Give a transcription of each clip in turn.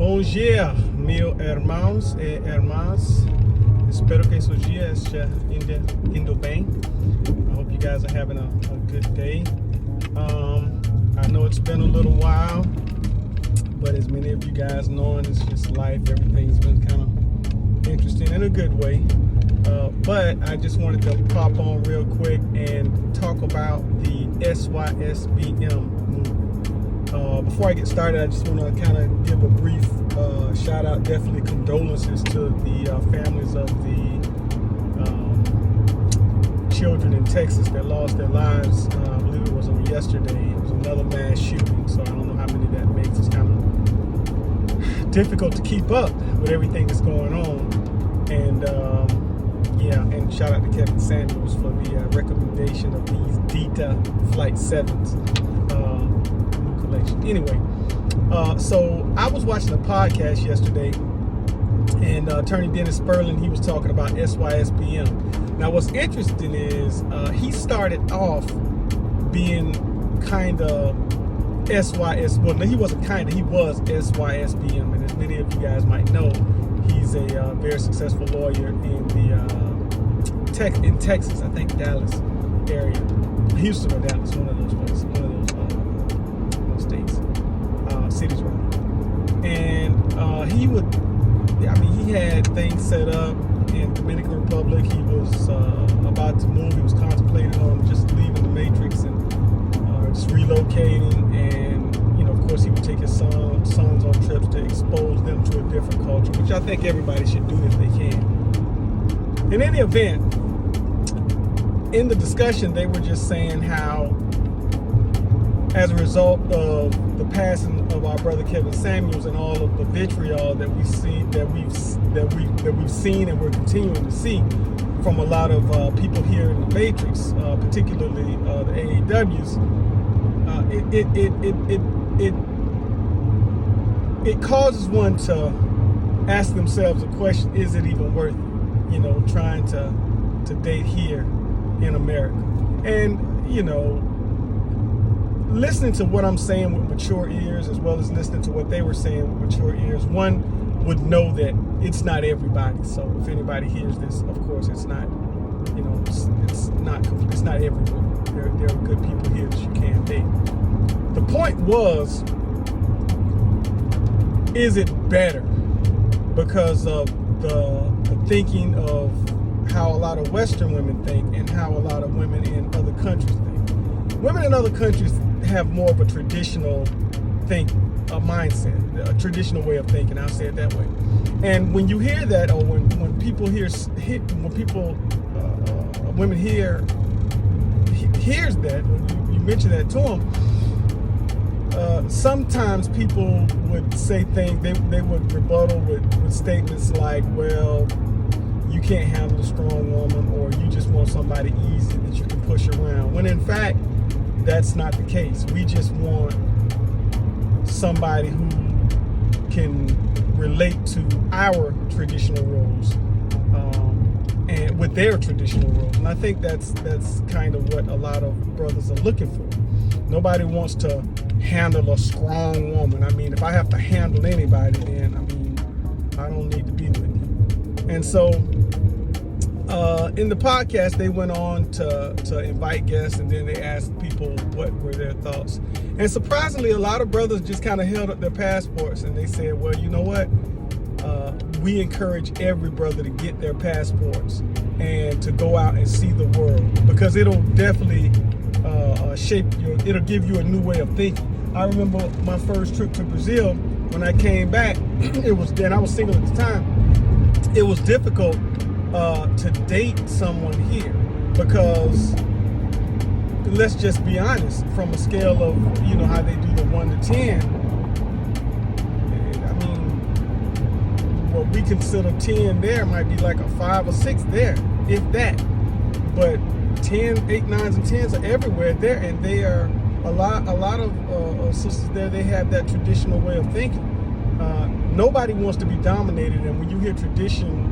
Bom dia, meus irmãos e irmãs. Espero que seu dia esteja indo bem. I hope you guys are having a good day. I know it's been a little while, but as many of you guys know, it's just life. Everything's been kind of interesting in a good way. But I just wanted to pop on real quick and talk about the Sysbm movement. Before I get started, I just want to kind of give a brief shout out, definitely condolences to the families of the children in Texas that lost their lives. I believe it was on yesterday. It was another mass shooting, so I don't know how many that makes. It's kind of difficult to keep up with everything that's going on. And and shout out to Kevin Samuels for the recommendation of these DETA Flight 7s. Anyway, so I was watching a podcast yesterday, and Attorney Dennis Sperling, he was talking about Sysbm. Now, what's interesting is he started off being kind of well, no, he wasn't kind of, he was Sysbm, and as many of you guys might know, he's a very successful lawyer in in Texas, I think Dallas area, Houston or Dallas, one of those places, one of those states, cities rather. And he had things set up in Dominican Republic. He was about to move. He was contemplating on just leaving the Matrix and just relocating. And of course, he would take his sons on trips to expose them to a different culture, which I think everybody should do if they can. In any event, in the discussion, they were just saying how, as a result of the passing of our brother Kevin Samuels and all of the vitriol that we've seen and we're continuing to see from a lot of people here in the Matrix, particularly the AAWs, it causes one to ask themselves a question: is it even worth it? Trying to date here in America. And listening to what I'm saying with mature ears, as well as listening to what they were saying with mature ears, one would know that it's not everybody. So if anybody hears this, of course, it's not, it's not everyone. There are good people here that you can date. The point was, is it better because of the thinking of how a lot of Western women think and how a lot of women in other countries think? Women in other countries have more of a traditional mindset, a traditional way of thinking. I'll say it that way. And when you hear that, or when women hears that, when you mention that to them, sometimes people would say things. They would rebuttal with statements like, "Well, you can't handle a strong woman," or "you just want somebody easy that you can push around," when in fact that's not the case. We just want somebody who can relate to our traditional roles, and with their traditional roles. And I think that's kind of what a lot of brothers are looking for. Nobody wants to handle a strong woman. I mean, if I have to handle anybody, then I don't need to be with you. And so in the podcast, they went on to invite guests, and then they asked people what were their thoughts. And surprisingly, a lot of brothers just kind of held up their passports, and they said, well, you know what? We encourage every brother to get their passports and to go out and see the world, because it'll definitely it'll give you a new way of thinking. I remember my first trip to Brazil. When I came back, I was single at the time. It was difficult to date someone here, because let's just be honest, from a scale of how they do the 1 to 10, I mean, what we consider 10 there might be like a 5 or 6 there, if that. But 10, 8, 9s, and 10s are everywhere there, and they are a lot of sisters there. They have that traditional way of thinking. Nobody wants to be dominated, and when you hear tradition,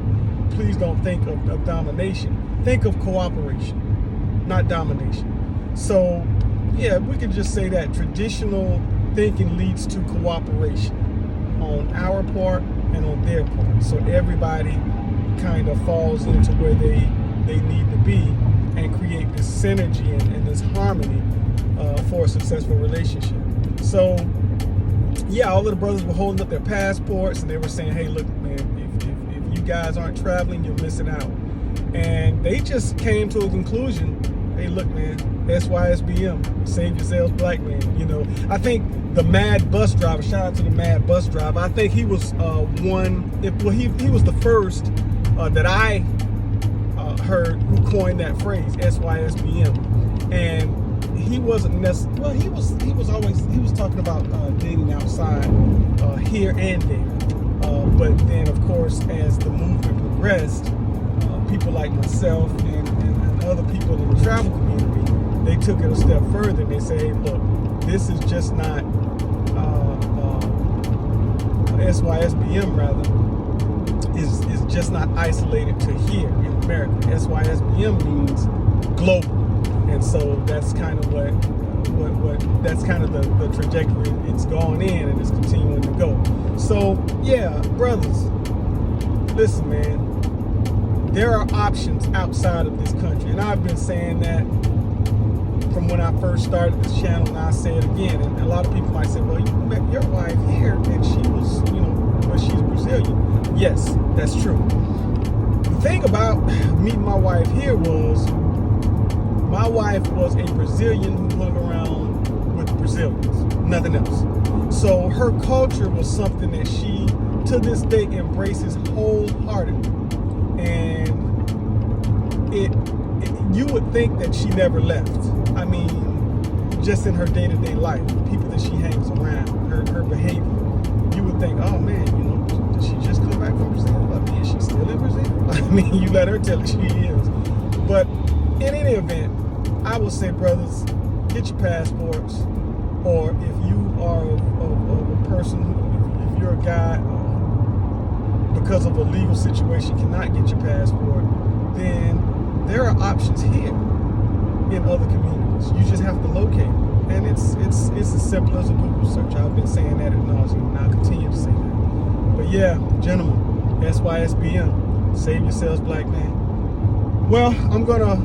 please don't think of domination. Think of cooperation, not domination. So, yeah, we could just say that traditional thinking leads to cooperation. on our part and on their part. So everybody kind of falls into where they need to be and create this synergy and this harmony for a successful relationship. So yeah, all of the brothers were holding up their passports and they were saying, hey, look, man, if you guys aren't traveling, you're missing out. And they just came to a conclusion, hey, look, man, SYSBM, save yourselves, black man. You know, I think the mad bus driver, shout out to the mad bus driver, I think he was he was the first that I heard who coined that phrase, SYSBM. And he wasn't necessarily, well, he was talking about dating outside here and there. But then, of course, as the movement progressed, people like myself and other people in the travel community, they took it a step further and they say, hey, look, this is just not SYSBM rather is just not isolated to here in America. SYSBM means global, and so that's kind of what that's kind of the trajectory it's gone in and it's continuing to go. So yeah, brothers, listen, man. There are options outside of this country, and I've been saying that from when I first started this channel, and I say it again. And a lot of people might say, well, you met your wife here and she was, but she's Brazilian. Yes, that's true. The thing about meeting my wife here was my wife was a Brazilian who hung around with Brazilians, nothing else. So her culture was something that she, to this day, embraces wholeheartedly. And you would think that she never left. I mean, just in her day-to-day life, the people that she hangs around, her behavior, you would think, oh man, did she just come back from Brazil? I mean, is she still in Brazil? I mean, you let her tell it, she is. But in any event, I would say, brothers, get your passports, or if you are a person, if you're a guy, because of a legal situation cannot get your passport, then there are options here in other communities. You just have to locate them. And it's as simple as a Google search. I've been saying that ad nauseum, and I'll continue to say that. But yeah, gentlemen, SYSBM, save yourselves, black man. Well, I'm gonna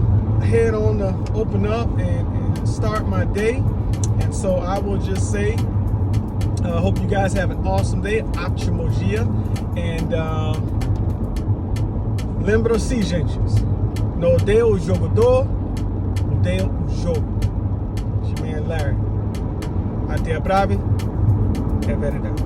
head on to open up and start my day. And so I will just say, I hope you guys have an awesome day. Ótimo dia. And lembra-se, gente, não odeia o jogador, odeia o jogo. It's your man Larry. Até a breve. É verdade.